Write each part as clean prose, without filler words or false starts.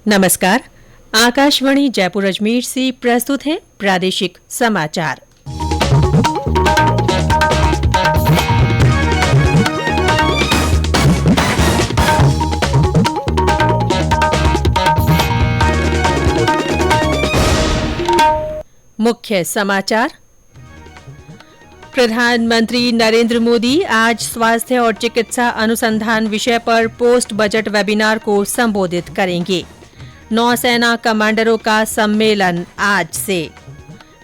नमस्कार। आकाशवाणी जयपुर अजमेर से प्रस्तुत है प्रादेशिक समाचार। मुख्य समाचार। प्रधानमंत्री नरेंद्र मोदी आज स्वास्थ्य और चिकित्सा अनुसंधान विषय पर पोस्ट बजट वेबिनार को संबोधित करेंगे। नौसेना कमांडरों का सम्मेलन आज से।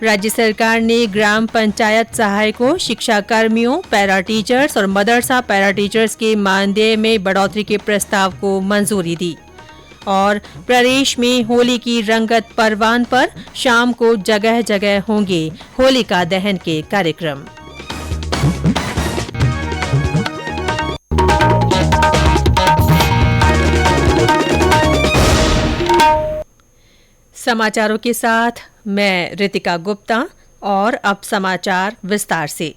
राज्य सरकार ने ग्राम पंचायत सहायकों, शिक्षा कर्मियों, पैरा टीचर्स और मदरसा पैरा टीचर्स के मानदेय में बढ़ोतरी के प्रस्ताव को मंजूरी दी। और प्रदेश में होली की रंगत परवान पर शाम को जगह जगह होंगे होलिका दहन के कार्यक्रम। समाचारों के साथ मैं रितिका गुप्ता। और अब समाचार विस्तार से।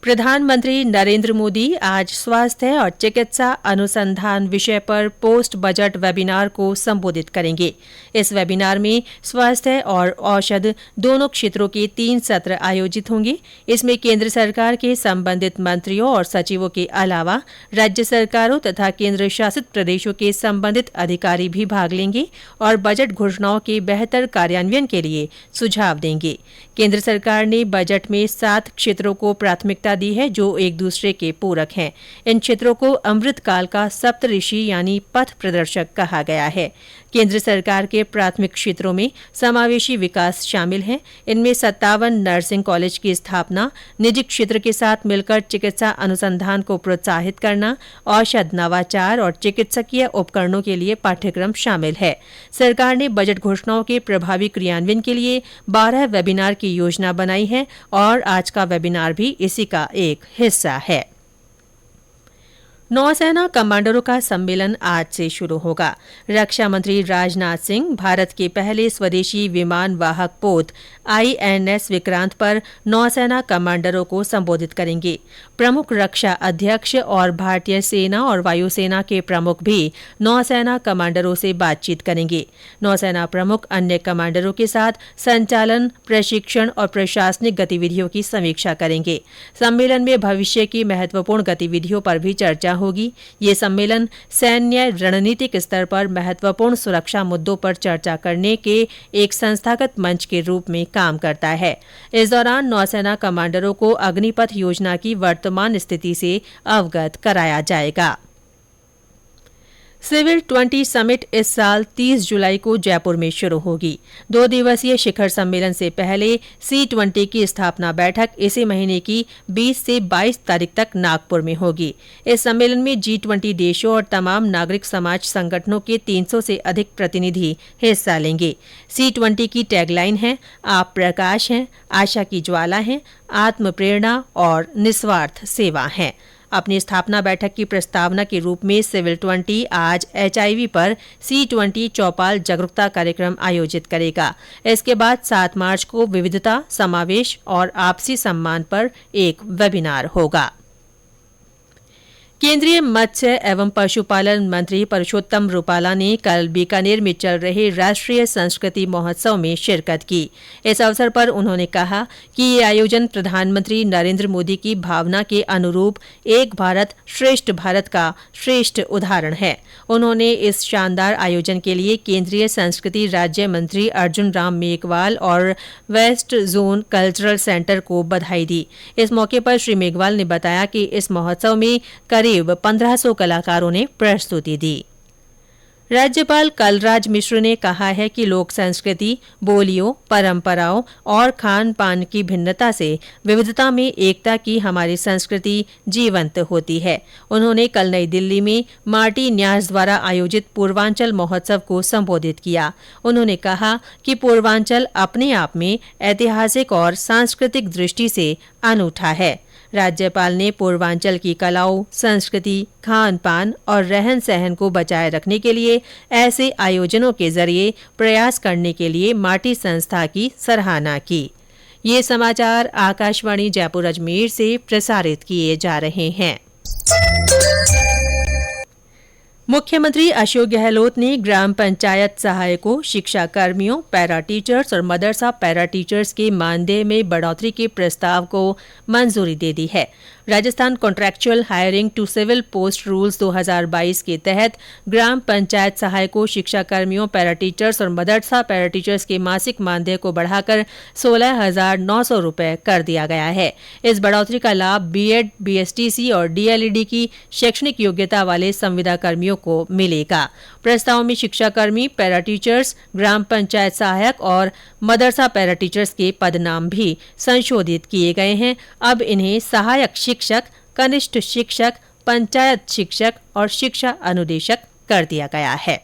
प्रधानमंत्री नरेंद्र मोदी आज स्वास्थ्य और चिकित्सा अनुसंधान विषय पर पोस्ट बजट वेबिनार को संबोधित करेंगे। इस वेबिनार में स्वास्थ्य और औषध दोनों क्षेत्रों के 3 सत्र आयोजित होंगे। इसमें केंद्र सरकार के संबंधित मंत्रियों और सचिवों के अलावा राज्य सरकारों तथा केंद्र शासित प्रदेशों के संबंधित अधिकारी भी भाग लेंगे और बजट घोषणाओं के बेहतर कार्यान्वयन के लिए सुझाव देंगे। केंद्र सरकार ने बजट में 7 क्षेत्रों को प्राथमिकता दी है जो एक दूसरे के पूरक हैं। इन क्षेत्रों को अमृतकाल का सप्तऋषि यानी पथ प्रदर्शक कहा गया है। केंद्र सरकार के प्राथमिक क्षेत्रों में समावेशी विकास शामिल है। इनमें 57 नर्सिंग कॉलेज की स्थापना, निजी क्षेत्र के साथ मिलकर चिकित्सा अनुसंधान को प्रोत्साहित करना, औषध नवाचार और चिकित्सकीय उपकरणों के लिए पाठ्यक्रम शामिल है। सरकार ने बजट घोषणाओं के प्रभावी क्रियान्वयन के लिए 12 वेबिनार की योजना बनाई है और आज का वेबिनार भी इसी का एक हिस्सा है। नौसेना कमांडरों का सम्मेलन आज से शुरू होगा। रक्षा मंत्री राजनाथ सिंह भारत के पहले स्वदेशी विमान वाहक पोत INS विक्रांत पर नौसेना कमांडरों को संबोधित करेंगे। प्रमुख रक्षा अध्यक्ष और भारतीय सेना और वायुसेना के प्रमुख भी नौसेना कमांडरों से बातचीत करेंगे। नौसेना प्रमुख अन्य कमांडरों के साथ संचालन, प्रशिक्षण और प्रशासनिक गतिविधियों की समीक्षा करेंगे। सम्मेलन में भविष्य की महत्वपूर्ण गतिविधियों पर भी चर्चा होगी। ये सम्मेलन सैन्य रणनीतिक स्तर पर महत्वपूर्ण सुरक्षा मुद्दों पर चर्चा करने के एक संस्थागत मंच के रूप में काम करता है। इस दौरान नौसेना कमांडरों को अग्निपथ योजना की वर्तमान स्थिति से अवगत कराया जाएगा। सिविल 20 समिट इस साल 30 जुलाई को जयपुर में शुरू होगी। 2 दिवसीय शिखर सम्मेलन से पहले C20 की स्थापना बैठक इसी महीने की 20 से 22 तारीख तक नागपुर में होगी। इस सम्मेलन में G20 देशों और तमाम नागरिक समाज संगठनों के 300 से अधिक प्रतिनिधि हिस्सा लेंगे। C20 की टैगलाइन है, आप प्रकाश हैं, आशा की ज्वाला हैं, आत्म प्रेरणा और निस्वार्थ सेवा हैं। अपनी स्थापना बैठक की प्रस्तावना के रूप में सिविल 20 आज HIV पर C20 चौपाल जागरूकता कार्यक्रम आयोजित करेगा। इसके बाद 7 मार्च को विविधता, समावेश और आपसी सम्मान पर एक वेबिनार होगा। केंद्रीय मत्स्य एवं पशुपालन मंत्री परषोत्तम रूपाला ने कल बीकानेर में चल रहे राष्ट्रीय संस्कृति महोत्सव में शिरकत की। इस अवसर पर उन्होंने कहा कि ये आयोजन प्रधानमंत्री नरेंद्र मोदी की भावना के अनुरूप एक भारत श्रेष्ठ भारत का श्रेष्ठ उदाहरण है। उन्होंने इस शानदार आयोजन के लिए केंद्रीय संस्कृति राज्य मंत्री अर्जुन राम मेघवाल और वेस्ट जोन कल्चरल सेंटर को बधाई दी। इस मौके पर श्री मेघवाल ने बताया कि इस महोत्सव में करीब 1500 कलाकारों ने प्रस्तुति दी। राज्यपाल कलराज मिश्र ने कहा है कि लोक संस्कृति, बोलियों, परंपराओं और खान पान की भिन्नता से विविधता में एकता की हमारी संस्कृति जीवंत होती है। उन्होंने कल नई दिल्ली में मार्टी न्यास द्वारा आयोजित पूर्वांचल महोत्सव को संबोधित किया। उन्होंने कहा कि पूर्वांचल अपने आप में ऐतिहासिक और सांस्कृतिक दृष्टि से अनूठा है। राज्यपाल ने पूर्वांचल की कलाओं, संस्कृति, खान पान और रहन सहन को बचाए रखने के लिए ऐसे आयोजनों के जरिए प्रयास करने के लिए माटी संस्था की सराहना की। ये समाचार आकाशवाणी जयपुर अजमेर से प्रसारित किए जा रहे हैं। मुख्यमंत्री अशोक गहलोत ने ग्राम पंचायत सहायकों, शिक्षा कर्मियों, पैरा टीचर्स और मदरसा पैरा टीचर्स के मानदेय में बढ़ोतरी के प्रस्ताव को मंजूरी दे दी है। Rajasthan contractual hiring to civil post rules 2022 के तहत ग्राम पंचायत सहायकों, शिक्षा कर्मियों, पैरा टीचर्स और मदरसा पैरा टीचर्स के मासिक मानदेय को बढ़ाकर 16,900 रूपये कर दिया गया है। इस बढ़ोतरी का लाभ बीएड, बीएसटीसी और डीएलईडी की शैक्षणिक योग्यता वाले संविदा कर्मियों को मिलेगा। प्रस्ताव में शिक्षाकर्मी, पैरा टीचर्स, ग्राम पंचायत सहायक और मदरसा पैरा टीचर्स के पदनाम भी संशोधित किए गए हैं। अब इन्हें सहायक शिक्षक, कनिष्ठ शिक्षक, पंचायत शिक्षक और शिक्षा अनुदेशक कर दिया गया है।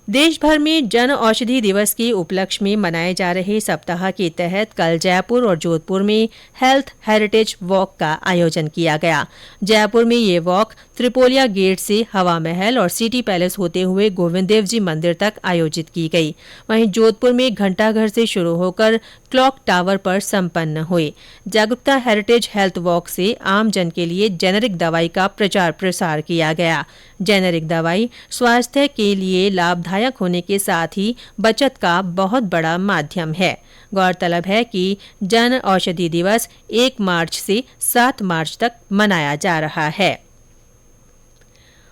देश भर में जन औषधि दिवस के उपलक्ष्य में मनाए जा रहे सप्ताह के तहत कल जयपुर और जोधपुर में हेल्थ हेरिटेज वॉक का आयोजन किया गया। जयपुर में ये वॉक त्रिपोलिया गेट से हवा महल और सिटी पैलेस होते हुए गोविंद देव जी मंदिर तक आयोजित की गई। वहीं जोधपुर में घंटाघर से शुरू होकर क्लॉक टावर पर संपन्न हुई। जागरूकता हेरिटेज हेल्थ वॉक से आमजन के लिए जेनेरिक दवाई का प्रचार प्रसार किया गया। जेनेरिक दवाई स्वास्थ्य के लिए लाभदायक होने के साथ ही बचत का बहुत बड़ा माध्यम है। गौरतलब है कि जन औषधि दिवस 1 मार्च से 7 मार्च तक मनाया जा रहा है।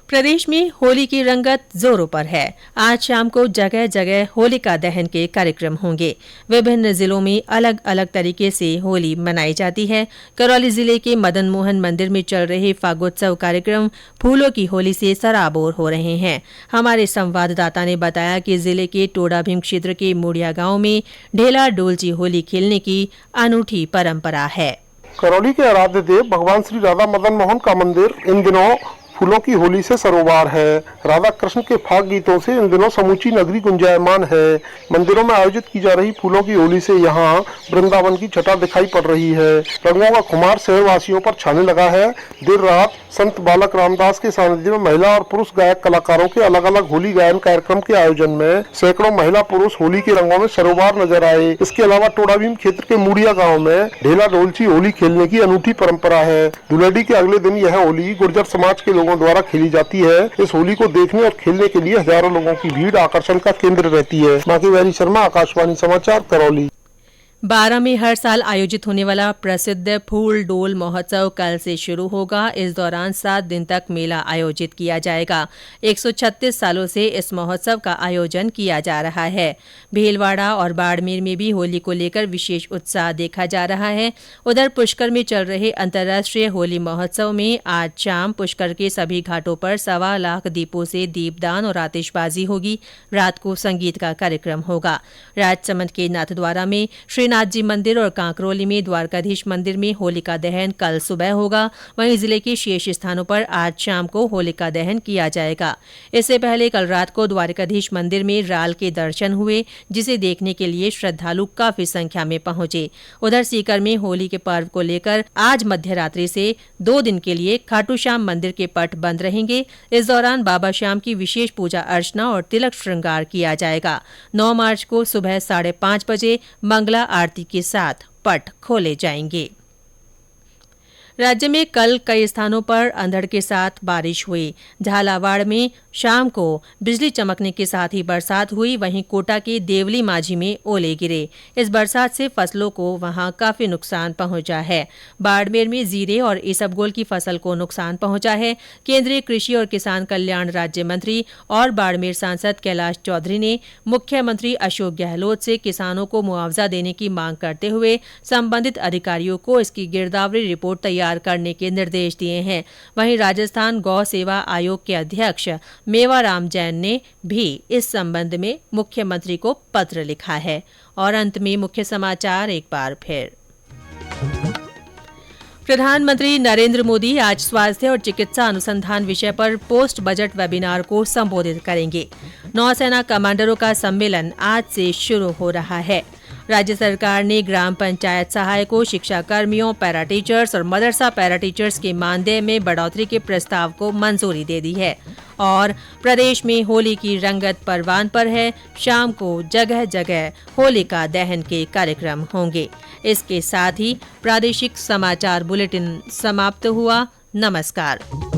प्रदेश में होली की रंगत जोरों पर है। आज शाम को जगह जगह होलिका दहन के कार्यक्रम होंगे। विभिन्न जिलों में अलग अलग तरीके से होली मनाई जाती है। करौली जिले के मदन मोहन मंदिर में चल रहे फागोत्सव कार्यक्रम फूलों की होली से सराबोर हो रहे हैं। हमारे संवाददाता ने बताया कि जिले के टोडा भीम क्षेत्र के मुड़िया गांव में ढेला डोलची होली खेलने की अनूठी परंपरा है। करौली के आराध्य देव भगवान श्री राधा मदन मोहन का मंदिर इन दिनों फूलों की होली से सरोबार है। राधा कृष्ण के फाग गीतों से इन दिनों समूची नगरी गुंजायमान है। मंदिरों में आयोजित की जा रही फूलों की होली से यहाँ वृंदावन की छटा दिखाई पड़ रही है। रंगों का खुमार शहरवासियों पर छाने लगा है। देर रात संत बालक रामदास के सानिध्य में महिला और पुरुष गायक कलाकारों के अलग अलग होली गायन कार्यक्रम के आयोजन में सैकड़ों महिला पुरुष होली के रंगों में सरोबार नजर आए। इसके अलावा टोडा भीम क्षेत्र के मुड़िया गाँव में ढेला डोलची होली खेलने की अनूठी परंपरा है। धुलेडी के अगले दिन यह होली गुर्जर समाज के लोगों द्वारा खेली जाती है। इस होली को देखने और खेलने के लिए हजारों लोगों की भीड़ आकर्षण का केंद्र रहती है। माकीवैरी शर्मा, आकाशवाणी समाचार, करौली। 12 में हर साल आयोजित होने वाला प्रसिद्ध फूल डोल महोत्सव कल से शुरू होगा। इस दौरान 7 दिन तक मेला आयोजित किया जाएगा। 136 सालों से इस महोत्सव का आयोजन किया जा रहा है। भीलवाड़ा और बाड़मेर में भी होली को लेकर विशेष उत्साह देखा जा रहा है। उधर पुष्कर में चल रहे अंतर्राष्ट्रीय होली महोत्सव में आज शाम पुष्कर के सभी घाटों पर 1.25 लाख दीपों से दीपदान और आतिशबाजी होगी। रात को संगीत का कार्यक्रम होगा। राजसमंद के नाथद्वारा में नाथ जी मंदिर और कांकरोली में द्वारकाधीश मंदिर में होलिका दहन कल सुबह होगा। वहीं जिले के शेष स्थानों पर आज शाम को होलिका दहन किया जाएगा। इससे पहले कल रात को द्वारकाधीश मंदिर में राल के दर्शन हुए, जिसे देखने के लिए श्रद्धालु काफी संख्या में पहुंचे। उधर सीकर में होली के पर्व को लेकर आज मध्यरात्रि से 2 दिन के लिए खाटू श्याम मंदिर के पट बंद रहेंगे। इस दौरान बाबा श्याम की विशेष पूजा अर्चना और तिलक श्रृंगार किया जाएगा। 9 मार्च को सुबह 5:30 बजे मंगला आरती के साथ पट खोले जाएंगे। राज्य में कल कई स्थानों पर अंधड़ के साथ बारिश हुई। झालावाड़ में शाम को बिजली चमकने के साथ ही बरसात हुई। वहीं कोटा के देवली माझी में ओले गिरे। इस बरसात से फसलों को वहां काफी नुकसान पहुंचा है। बाड़मेर में जीरे और इसबगोल की फसल को नुकसान पहुंचा है। केंद्रीय कृषि और किसान कल्याण राज्य मंत्री और बाड़मेर सांसद कैलाश चौधरी ने मुख्यमंत्री अशोक गहलोत से किसानों को मुआवजा देने की मांग करते हुए संबंधित अधिकारियों को इसकी गिरदावरी रिपोर्ट तैयार करने के निर्देश दिए हैं। वहीं राजस्थान गौ सेवा आयोग के अध्यक्ष मेवाराम जैन ने भी इस संबंध में मुख्यमंत्री को पत्र लिखा है। और अंत में मुख्य समाचार एक बार फिर। प्रधानमंत्री नरेंद्र मोदी आज स्वास्थ्य और चिकित्सा अनुसंधान विषय पर पोस्ट बजट वेबिनार को संबोधित करेंगे। नौसेना कमांडरों का सम्मेलन आज से शुरू हो रहा है। राज्य सरकार ने ग्राम पंचायत सहायकों, शिक्षा कर्मियों, पैरा टीचर्स और मदरसा पैरा टीचर्स के मानदेय में बढ़ोतरी के प्रस्ताव को मंजूरी दे दी है। और प्रदेश में होली की रंगत परवान पर है। शाम को जगह जगह होलिका दहन के कार्यक्रम होंगे। इसके साथ ही प्रादेशिक समाचार बुलेटिन समाप्त हुआ। नमस्कार।